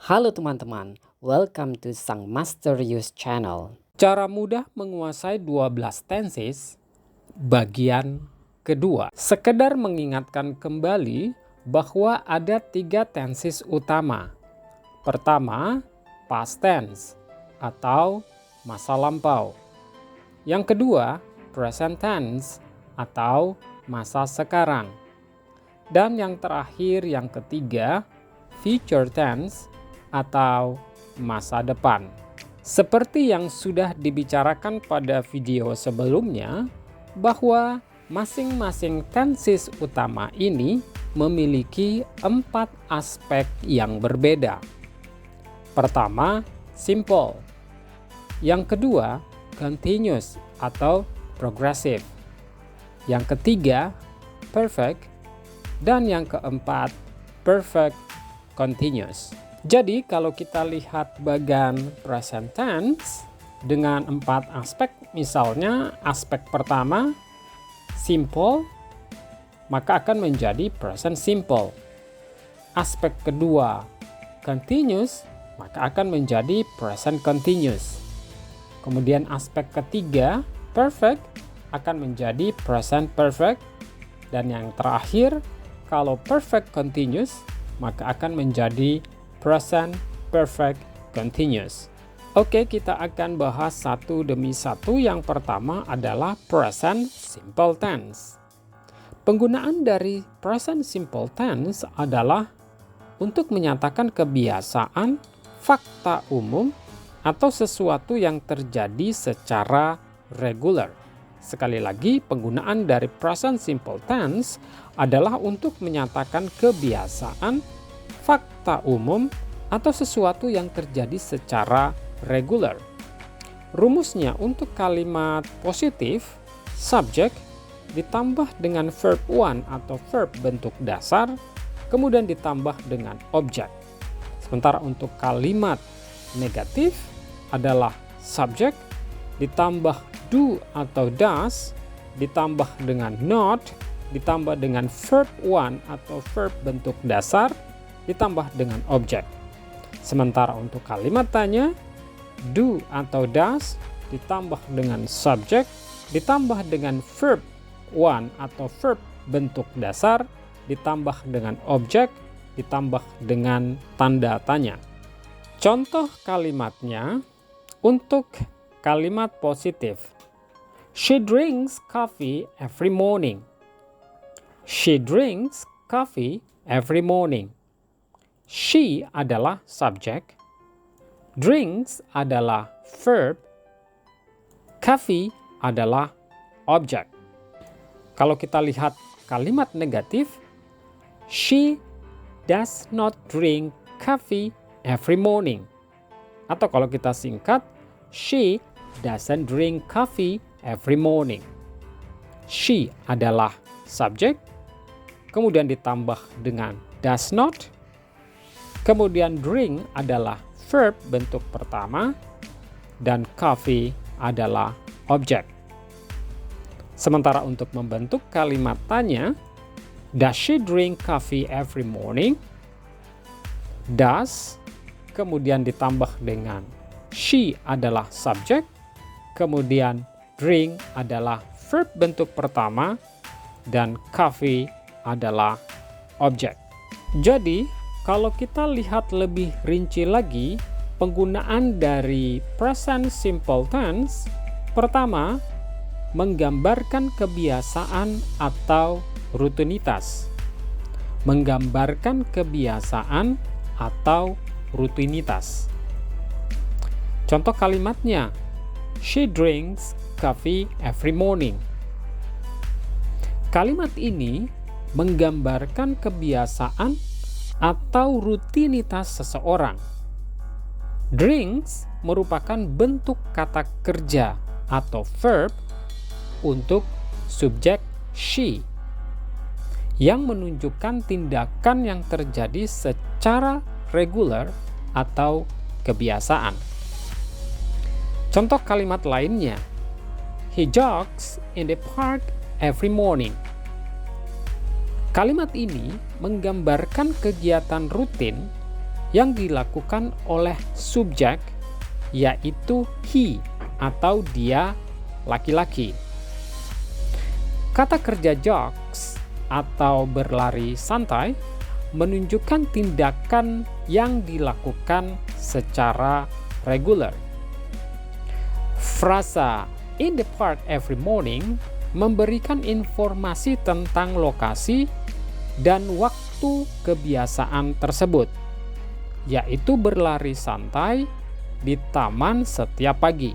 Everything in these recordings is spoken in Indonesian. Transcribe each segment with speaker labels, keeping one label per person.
Speaker 1: Halo teman-teman, welcome to Sang Master Use Channel. Cara mudah menguasai 12 tenses, bagian kedua. Sekedar mengingatkan kembali bahwa ada 3 tenses utama. Pertama, past tense atau masa lampau. Yang kedua, present tense atau masa sekarang. Dan yang terakhir, yang ketiga, future tense atau masa depan. Seperti yang sudah dibicarakan pada video sebelumnya, bahwa masing-masing tenses utama ini memiliki 4 aspek yang berbeda. Pertama, simple. Yang kedua, continuous atau progressive. Yang ketiga, perfect. Dan yang keempat, perfect continuous. Jadi kalau kita lihat bagian present tense dengan 4 aspek, misalnya aspek pertama simple, maka akan menjadi present simple. Aspek kedua continuous, maka akan menjadi present continuous. Kemudian aspek ketiga perfect akan menjadi present perfect. Dan yang terakhir, kalau perfect continuous, maka akan menjadi present perfect continuous. Oke, kita akan bahas satu demi satu. Yang pertama adalah present simple tense. Penggunaan dari present simple tense adalah untuk menyatakan kebiasaan, fakta umum, atau sesuatu yang terjadi secara regular. Sekali lagi, penggunaan dari present simple tense adalah untuk menyatakan kebiasaan, fakta umum, atau sesuatu yang terjadi secara regular. Rumusnya untuk kalimat positif, subject ditambah dengan verb one atau verb bentuk dasar, kemudian ditambah dengan objek. Sementara untuk kalimat negatif adalah subject ditambah do atau does, ditambah dengan not, ditambah dengan verb one atau verb bentuk dasar, ditambah dengan objek. Sementara untuk kalimat tanya, do atau does ditambah dengan subject, ditambah dengan verb one atau verb bentuk dasar, ditambah dengan objek, ditambah dengan tanda tanya. Contoh kalimatnya untuk kalimat positif. She drinks coffee every morning. She drinks coffee every morning. She adalah subjek, drinks adalah verb, coffee adalah objek. Kalau kita lihat kalimat negatif, she does not drink coffee every morning. Atau kalau kita singkat, she doesn't drink coffee every morning. She adalah subjek, kemudian ditambah dengan does not, kemudian drink adalah verb bentuk pertama, dan coffee adalah objek. Sementara untuk membentuk kalimat tanya, does she drink coffee every morning? Does, kemudian ditambah dengan she adalah subjek, kemudian drink adalah verb bentuk pertama, dan coffee adalah objek. Jadi, kalau kita lihat lebih rinci lagi, penggunaan dari present simple tense, pertama, menggambarkan kebiasaan atau rutinitas. Menggambarkan kebiasaan atau rutinitas. Contoh kalimatnya, she drinks coffee every morning. Kalimat ini menggambarkan kebiasaan atau rutinitas seseorang. Drinks merupakan bentuk kata kerja atau verb untuk subjek she yang menunjukkan tindakan yang terjadi secara regular atau kebiasaan. Contoh kalimat lainnya, he jogs in the park every morning. Kalimat ini menggambarkan kegiatan rutin yang dilakukan oleh subjek, yaitu he atau dia laki-laki. Kata kerja jogs atau berlari santai menunjukkan tindakan yang dilakukan secara reguler. Frasa "in the park every morning" memberikan informasi tentang lokasi dan waktu kebiasaan tersebut, yaitu berlari santai di taman setiap pagi.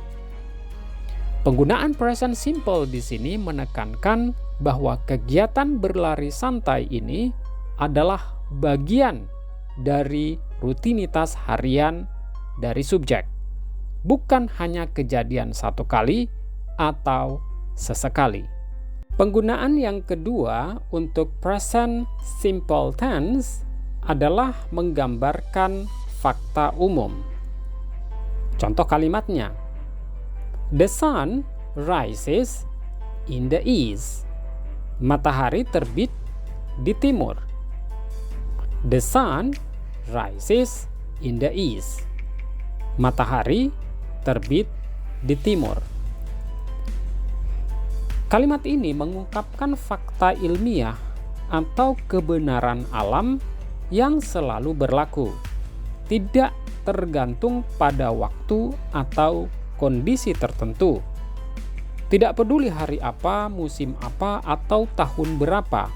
Speaker 1: Penggunaan present simple di sini menekankan bahwa kegiatan berlari santai ini adalah bagian dari rutinitas harian dari subjek, bukan hanya kejadian satu kali atau sesekali. Penggunaan yang kedua untuk present simple tense adalah menggambarkan fakta umum. Contoh kalimatnya, the sun rises in the east. Matahari terbit di timur. The sun rises in the east. Matahari terbit di timur. Kalimat ini mengungkapkan fakta ilmiah atau kebenaran alam yang selalu berlaku, tidak tergantung pada waktu atau kondisi tertentu. Tidak peduli hari apa, musim apa, atau tahun berapa,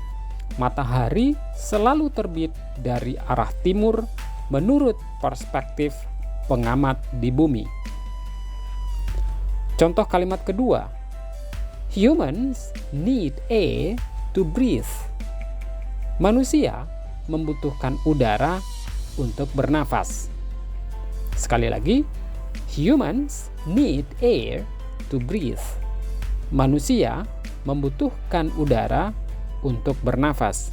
Speaker 1: matahari selalu terbit dari arah timur menurut perspektif pengamat di bumi. Contoh kalimat kedua, humans need air to breathe. Manusia membutuhkan udara untuk bernafas. Sekali lagi, humans need air to breathe. Manusia membutuhkan udara untuk bernafas.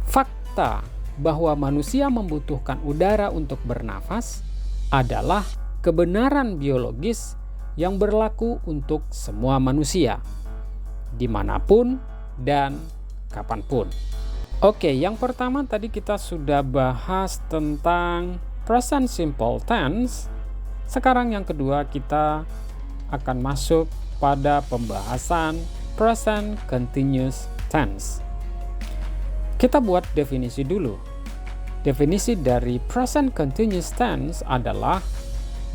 Speaker 1: Fakta bahwa manusia membutuhkan udara untuk bernafas adalah kebenaran biologis yang berlaku untuk semua manusia, dimanapun dan kapanpun. Oke, yang pertama tadi kita sudah bahas tentang present simple tense. Sekarang yang kedua kita akan masuk pada pembahasan present continuous tense. Kita buat definisi dulu. Definisi dari present continuous tense adalah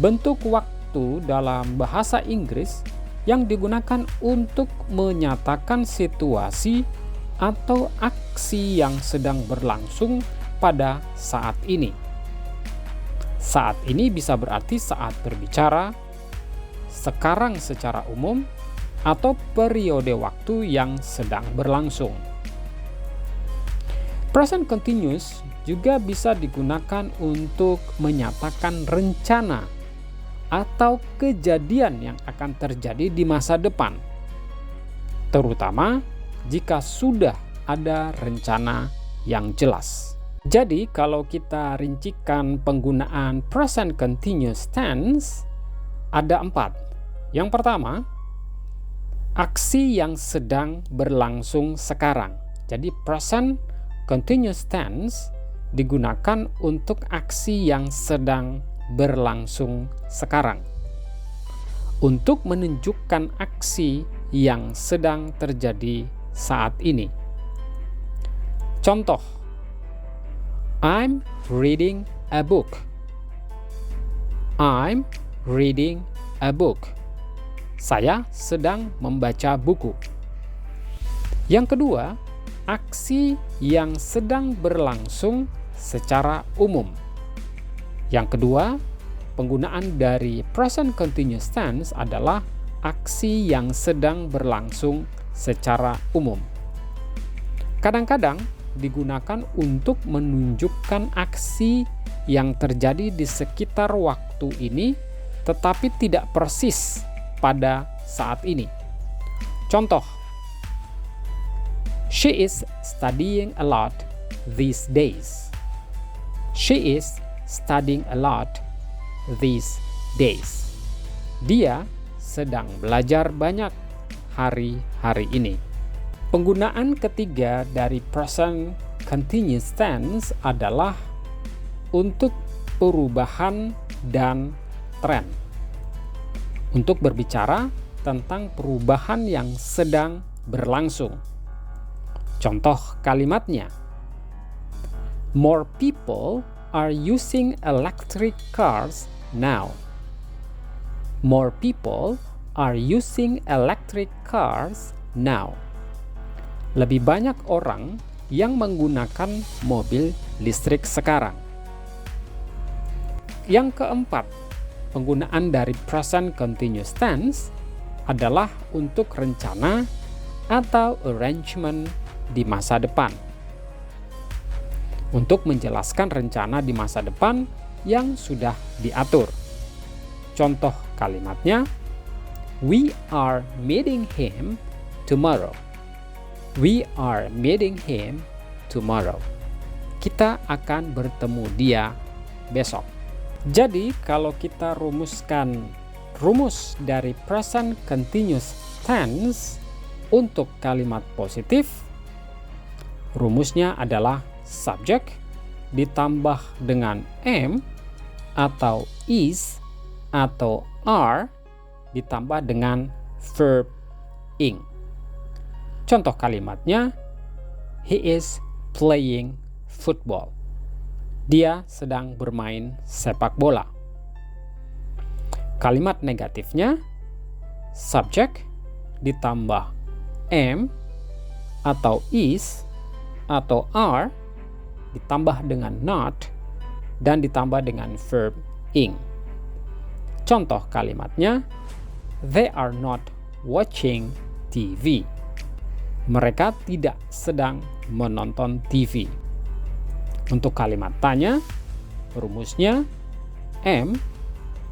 Speaker 1: bentuk waktu dalam bahasa Inggris yang digunakan untuk menyatakan situasi atau aksi yang sedang berlangsung pada saat ini. Saat ini bisa berarti saat berbicara, sekarang secara umum, atau periode waktu yang sedang berlangsung. Present continuous juga bisa digunakan untuk menyatakan rencana atau kejadian yang akan terjadi di masa depan, terutama jika sudah ada rencana yang jelas. Jadi, kalau kita rincikan penggunaan present continuous tense, ada 4. Yang pertama, aksi yang sedang berlangsung sekarang. Jadi, present continuous tense digunakan untuk aksi yang sedang berlangsung sekarang, untuk menunjukkan aksi yang sedang terjadi saat ini. Contoh, I'm reading a book. I'm reading a book. Saya sedang membaca buku. Yang kedua, aksi yang sedang berlangsung secara umum. Yang kedua, penggunaan dari present continuous tense adalah aksi yang sedang berlangsung secara umum. Kadang-kadang digunakan untuk menunjukkan aksi yang terjadi di sekitar waktu ini, tetapi tidak persis pada saat ini. Contoh, she is studying a lot these days. She is studying a lot these days. Dia sedang belajar banyak hari-hari ini. Penggunaan ketiga dari present continuous tense adalah untuk perubahan dan tren. Untuk berbicara tentang perubahan yang sedang berlangsung. Contoh kalimatnya. More people are using electric cars now. More people are using electric cars now. Lebih banyak orang yang menggunakan mobil listrik sekarang. Yang keempat, penggunaan dari present continuous tense adalah untuk rencana atau arrangement di masa depan. Untuk menjelaskan rencana di masa depan yang sudah diatur. Contoh kalimatnya, we are meeting him tomorrow. We are meeting him tomorrow. Kita akan bertemu dia besok. Jadi kalau kita rumuskan rumus dari present continuous tense untuk kalimat positif, rumusnya adalah subject ditambah dengan am atau is atau are ditambah dengan verb ing. Contoh kalimatnya, he is playing football. Dia sedang bermain sepak bola. Kalimat negatifnya, subject ditambah am atau is atau are ditambah dengan not dan ditambah dengan verb ing. Contoh kalimatnya, they are not watching TV. Mereka tidak sedang menonton TV. Untuk kalimat tanya, rumusnya am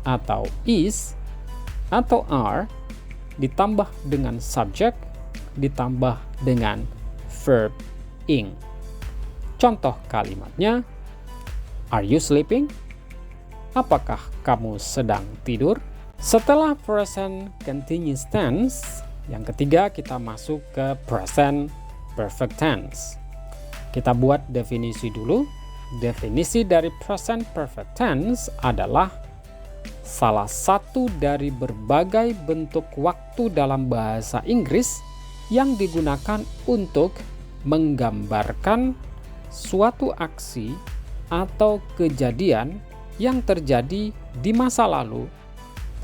Speaker 1: atau is atau are ditambah dengan subject ditambah dengan verb ing. Contoh kalimatnya, are you sleeping? Apakah kamu sedang tidur? Setelah present continuous tense, yang ketiga kita masuk ke present perfect tense. Kita buat definisi dulu. Definisi dari present perfect tense adalah salah satu dari berbagai bentuk waktu dalam bahasa Inggris yang digunakan untuk menggambarkan suatu aksi atau kejadian yang terjadi di masa lalu,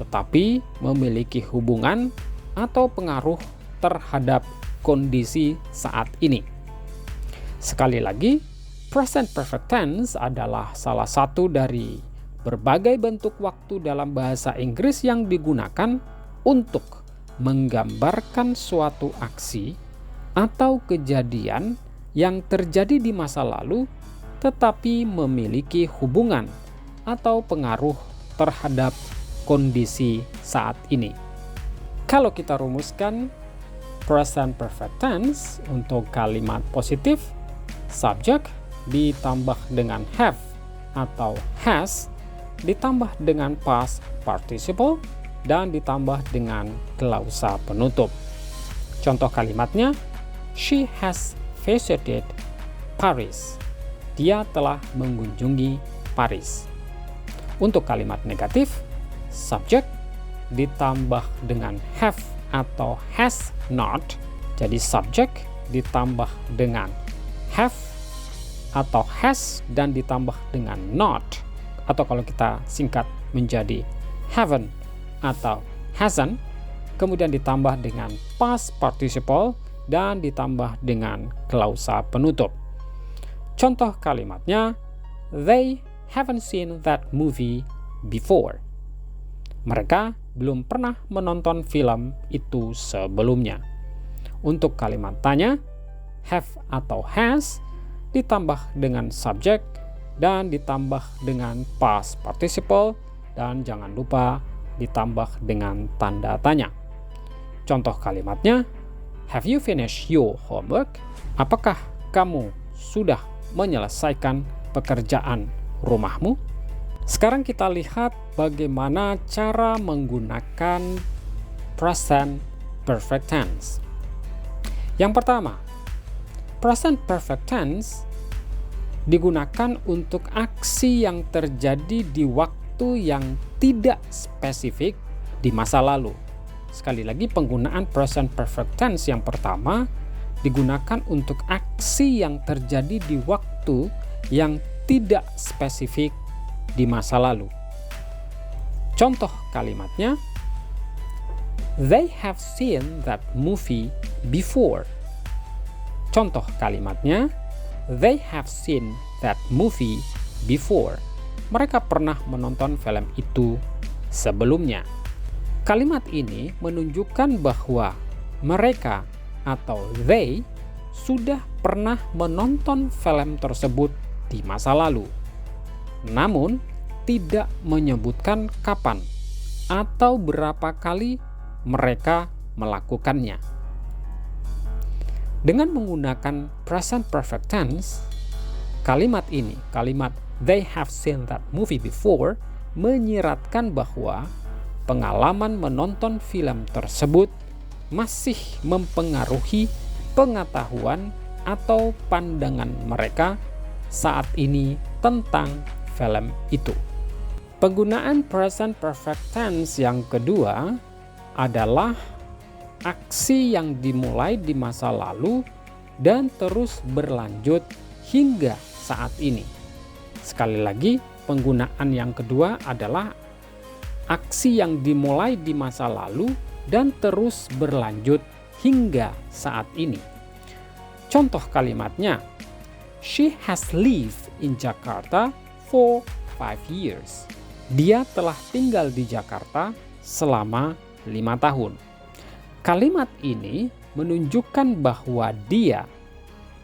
Speaker 1: tetapi memiliki hubungan atau pengaruh terhadap kondisi saat ini. Sekali lagi, present perfect tense adalah salah satu dari berbagai bentuk waktu dalam bahasa Inggris yang digunakan untuk menggambarkan suatu aksi atau kejadian yang terjadi di masa lalu tetapi memiliki hubungan atau pengaruh terhadap kondisi saat ini. Kalau kita rumuskan present perfect tense untuk kalimat positif, subject ditambah dengan have atau has ditambah dengan past participle dan ditambah dengan klausa penutup. Contoh kalimatnya, she has visited Paris. Dia telah mengunjungi Paris. Untuk kalimat negatif, subject ditambah dengan have atau has not. Jadi subject ditambah dengan have atau has dan ditambah dengan not. Atau kalau kita singkat menjadi haven't atau hasn't. Kemudian ditambah dengan past participle dan ditambah dengan klausa penutup. Contoh kalimatnya, they haven't seen that movie before. Mereka belum pernah menonton film itu sebelumnya. Untuk kalimat tanya, have atau has ditambah dengan subject dan ditambah dengan past participle dan jangan lupa ditambah dengan tanda tanya. Contoh kalimatnya, have you finished your homework? Apakah kamu sudah menyelesaikan pekerjaan rumahmu? Sekarang kita lihat bagaimana cara menggunakan present perfect tense. Yang pertama, present perfect tense digunakan untuk aksi yang terjadi di waktu yang tidak spesifik di masa lalu. Sekali lagi, penggunaan present perfect tense yang pertama digunakan untuk aksi yang terjadi di waktu yang tidak spesifik di masa lalu. Contoh kalimatnya, they have seen that movie before. Contoh kalimatnya, they have seen that movie before. Mereka pernah menonton film itu sebelumnya. Kalimat ini menunjukkan bahwa mereka atau they sudah pernah menonton film tersebut di masa lalu. Namun, tidak menyebutkan kapan atau berapa kali mereka melakukannya. Dengan menggunakan present perfect tense, kalimat ini, kalimat they have seen that movie before, menyiratkan bahwa pengalaman menonton film tersebut masih mempengaruhi pengetahuan atau pandangan mereka saat ini tentang film itu. Penggunaan present perfect tense yang kedua adalah aksi yang dimulai di masa lalu dan terus berlanjut hingga saat ini. Sekali lagi, penggunaan yang kedua adalah aksi yang dimulai di masa lalu dan terus berlanjut hingga saat ini. Contoh kalimatnya, she has lived in Jakarta for 5 years. Dia telah tinggal di Jakarta selama 5 tahun. Kalimat ini menunjukkan bahwa dia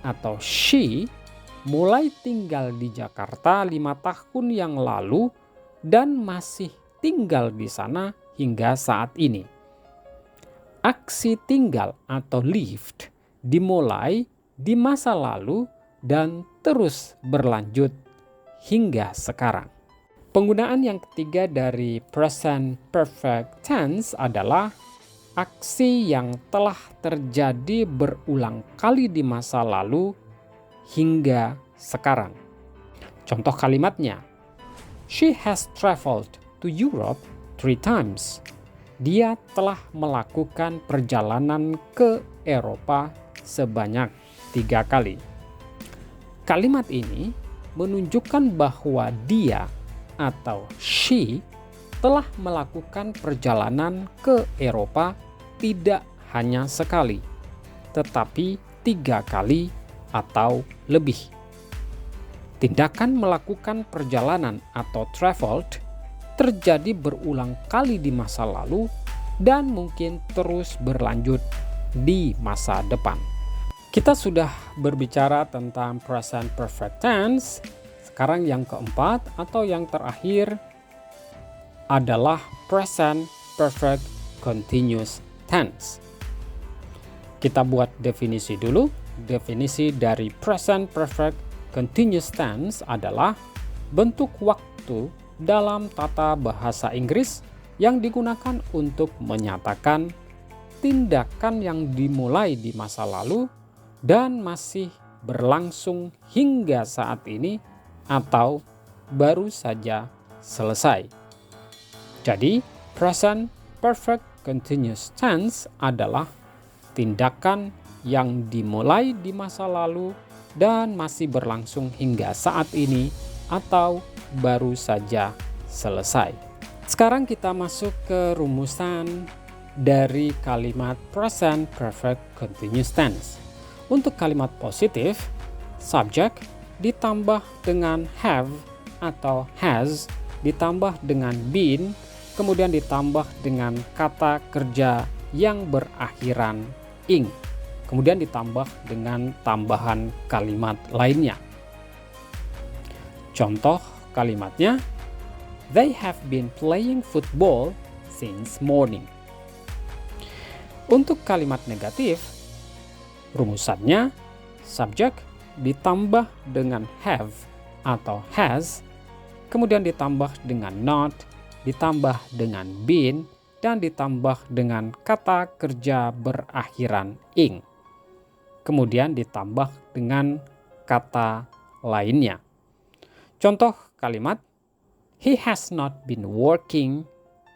Speaker 1: atau she mulai tinggal di Jakarta 5 tahun yang lalu dan masih tinggal di sana hingga saat ini. Aksi tinggal atau lived dimulai di masa lalu dan terus berlanjut hingga sekarang. Penggunaan yang ketiga dari present perfect tense adalah aksi yang telah terjadi berulang kali di masa lalu hingga sekarang. Contoh kalimatnya, she has traveled to Europe 3 times. Dia telah melakukan perjalanan ke Eropa sebanyak 3 kali. Kalimat ini menunjukkan bahwa dia atau she telah melakukan perjalanan ke Eropa tidak hanya sekali, tetapi 3 kali atau lebih. Tindakan melakukan perjalanan atau traveled terjadi berulang kali di masa lalu dan mungkin terus berlanjut di masa depan. Kita sudah berbicara tentang present perfect tense. Sekarang yang keempat atau yang terakhir adalah present perfect continuous tense. Kita buat definisi dulu. Definisi dari present perfect continuous tense adalah bentuk waktu dalam tata bahasa Inggris yang digunakan untuk menyatakan tindakan yang dimulai di masa lalu dan masih berlangsung hingga saat ini atau baru saja selesai. Jadi, present perfect continuous tense adalah tindakan yang dimulai di masa lalu dan masih berlangsung hingga saat ini atau baru saja selesai. Sekarang kita masuk ke rumusan dari kalimat present perfect continuous tense. Untuk kalimat positif, subject ditambah dengan have atau has, ditambah dengan been, kemudian ditambah dengan kata kerja yang berakhiran ing. Kemudian ditambah dengan tambahan kalimat lainnya. Contoh kalimatnya, they have been playing football since morning. Untuk kalimat negatif, rumusannya subject ditambah dengan have atau has, kemudian ditambah dengan not, ditambah dengan been, dan ditambah dengan kata kerja berakhiran ing. Kemudian ditambah dengan kata lainnya. Contoh kalimat, he has not been working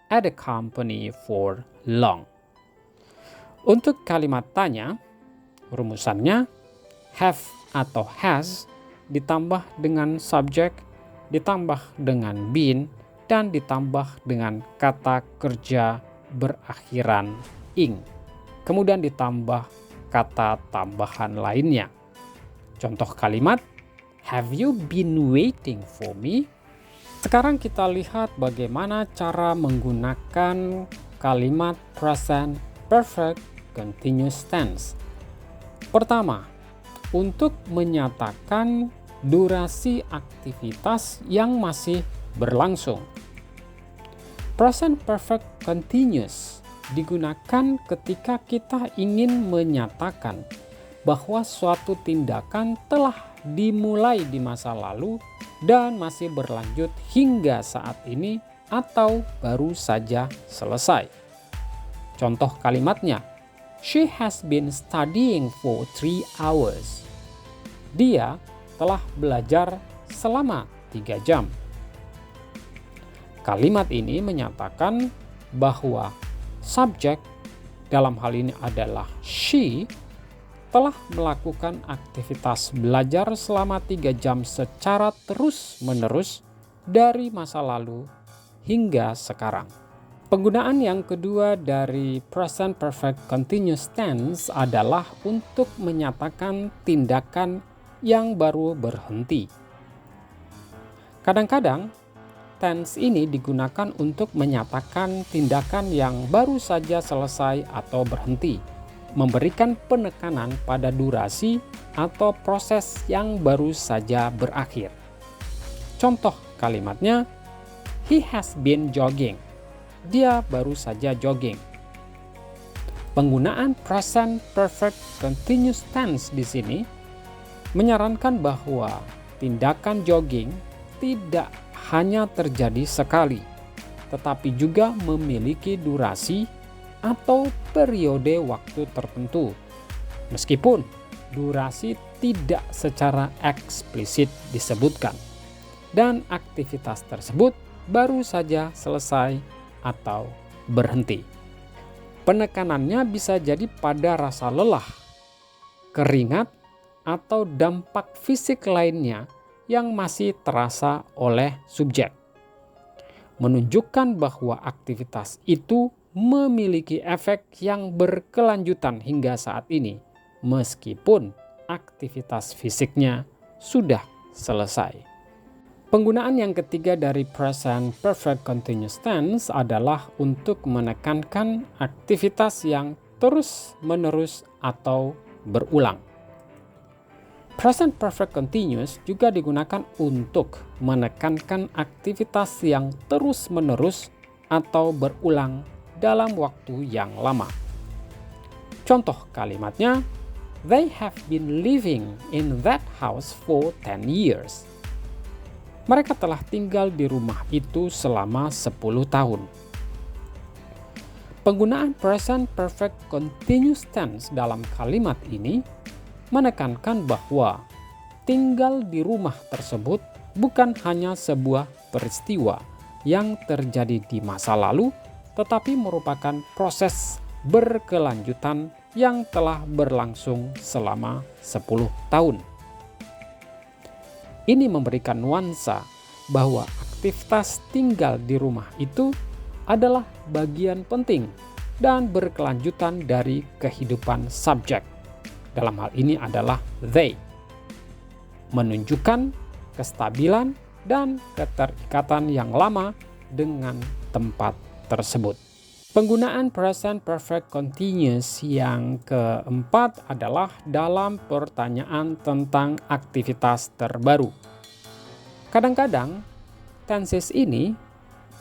Speaker 1: at the company for long. Untuk kalimat tanya, rumusannya have atau has ditambah dengan subjek, ditambah dengan been, dan ditambah dengan kata kerja berakhiran ing. Kemudian ditambah kata tambahan lainnya. Contoh kalimat, have you been waiting for me? Sekarang kita lihat bagaimana cara menggunakan kalimat present perfect continuous tense. Pertama, untuk menyatakan durasi aktivitas yang masih berlangsung. Present perfect continuous digunakan ketika kita ingin menyatakan bahwa suatu tindakan telah dimulai di masa lalu dan masih berlanjut hingga saat ini atau baru saja selesai. Contoh kalimatnya, she has been studying for 3 hours. Dia telah belajar selama 3 jam. Kalimat ini menyatakan bahwa subjek dalam hal ini adalah she telah melakukan aktivitas belajar selama 3 jam secara terus-menerus dari masa lalu hingga sekarang. Penggunaan yang kedua dari present perfect continuous tense adalah untuk menyatakan tindakan yang baru berhenti. Kadang-kadang tense ini digunakan untuk menyatakan tindakan yang baru saja selesai atau berhenti, memberikan penekanan pada durasi atau proses yang baru saja berakhir. Contoh kalimatnya, he has been jogging. Dia baru saja jogging. Penggunaan present perfect continuous tense di sini menyarankan bahwa tindakan jogging tidak hanya terjadi sekali, tetapi juga memiliki durasi atau periode waktu tertentu. Meskipun durasi tidak secara eksplisit disebutkan, dan aktivitas tersebut baru saja selesai atau berhenti. Penekanannya bisa jadi pada rasa lelah, keringat, atau dampak fisik lainnya yang masih terasa oleh subjek, menunjukkan bahwa aktivitas itu memiliki efek yang berkelanjutan hingga saat ini, meskipun aktivitas fisiknya sudah selesai. Penggunaan yang ketiga dari present perfect continuous tense adalah untuk menekankan aktivitas yang terus-menerus atau berulang. Present perfect continuous juga digunakan untuk menekankan aktivitas yang terus-menerus atau berulang dalam waktu yang lama. Contoh kalimatnya, they have been living in that house for 10 years. Mereka telah tinggal di rumah itu selama 10 tahun. Penggunaan present perfect continuous tense dalam kalimat ini menekankan bahwa tinggal di rumah tersebut bukan hanya sebuah peristiwa yang terjadi di masa lalu, tetapi merupakan proses berkelanjutan yang telah berlangsung selama 10 tahun. Ini memberikan nuansa bahwa aktivitas tinggal di rumah itu adalah bagian penting dan berkelanjutan dari kehidupan subjek. Dalam hal ini adalah they, menunjukkan kestabilan dan keterikatan yang lama dengan tempat tersebut. Penggunaan present perfect continuous yang keempat adalah dalam pertanyaan tentang aktivitas terbaru. Kadang-kadang tenses ini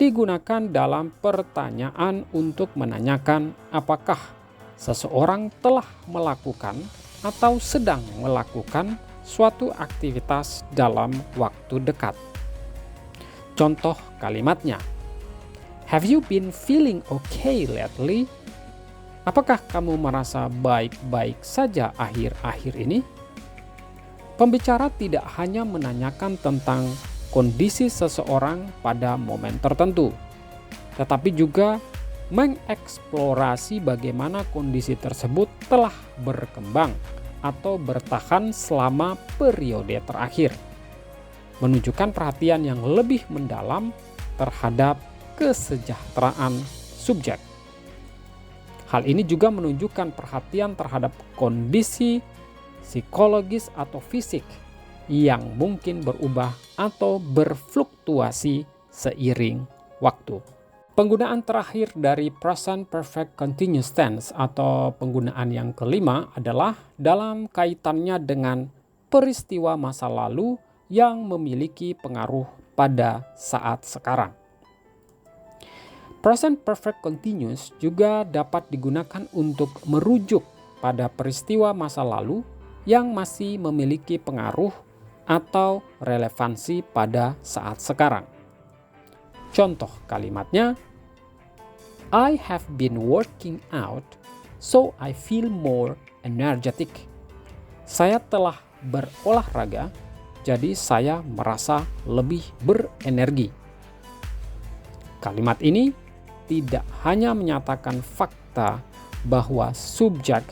Speaker 1: digunakan dalam pertanyaan untuk menanyakan apakah seseorang telah melakukan atau sedang melakukan suatu aktivitas dalam waktu dekat. Contoh kalimatnya, have you been feeling okay lately? Apakah kamu merasa baik-baik saja akhir-akhir ini? Pembicara tidak hanya menanyakan tentang kondisi seseorang pada momen tertentu, tetapi juga mengeksplorasi bagaimana kondisi tersebut telah berkembang atau bertahan selama periode terakhir, menunjukkan perhatian yang lebih mendalam terhadap kesejahteraan subjek. Hal ini juga menunjukkan perhatian terhadap kondisi psikologis atau fisik yang mungkin berubah atau berfluktuasi seiring waktu. Penggunaan terakhir dari present perfect continuous tense atau penggunaan yang kelima adalah dalam kaitannya dengan peristiwa masa lalu yang memiliki pengaruh pada saat sekarang. Present perfect continuous juga dapat digunakan untuk merujuk pada peristiwa masa lalu yang masih memiliki pengaruh atau relevansi pada saat sekarang. Contoh kalimatnya, I have been working out, so I feel more energetic. Saya telah berolahraga, jadi saya merasa lebih berenergi. Kalimat ini tidak hanya menyatakan fakta bahwa subjek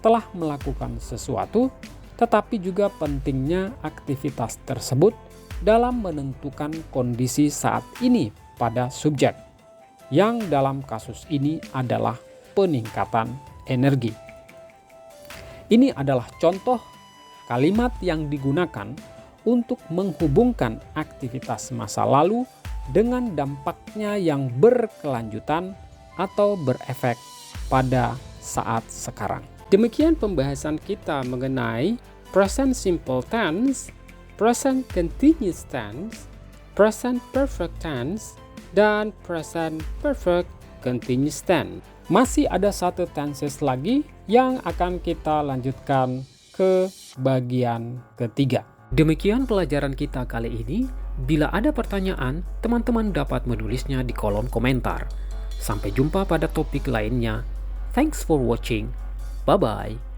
Speaker 1: telah melakukan sesuatu, tetapi juga pentingnya aktivitas tersebut dalam menentukan kondisi saat ini pada subjek, yang dalam kasus ini adalah peningkatan energi. Ini adalah contoh kalimat yang digunakan untuk menghubungkan aktivitas masa lalu dengan dampaknya yang berkelanjutan atau berefek pada saat sekarang. Demikian pembahasan kita mengenai present simple tense, present continuous tense, present perfect tense, dan present perfect continuous tense. Masih ada satu tenses lagi yang akan kita lanjutkan ke bagian ketiga. Demikian pelajaran kita kali ini. Bila ada pertanyaan, teman-teman dapat menulisnya di kolom komentar. Sampai jumpa pada topik lainnya. Thanks for watching. Bye-bye.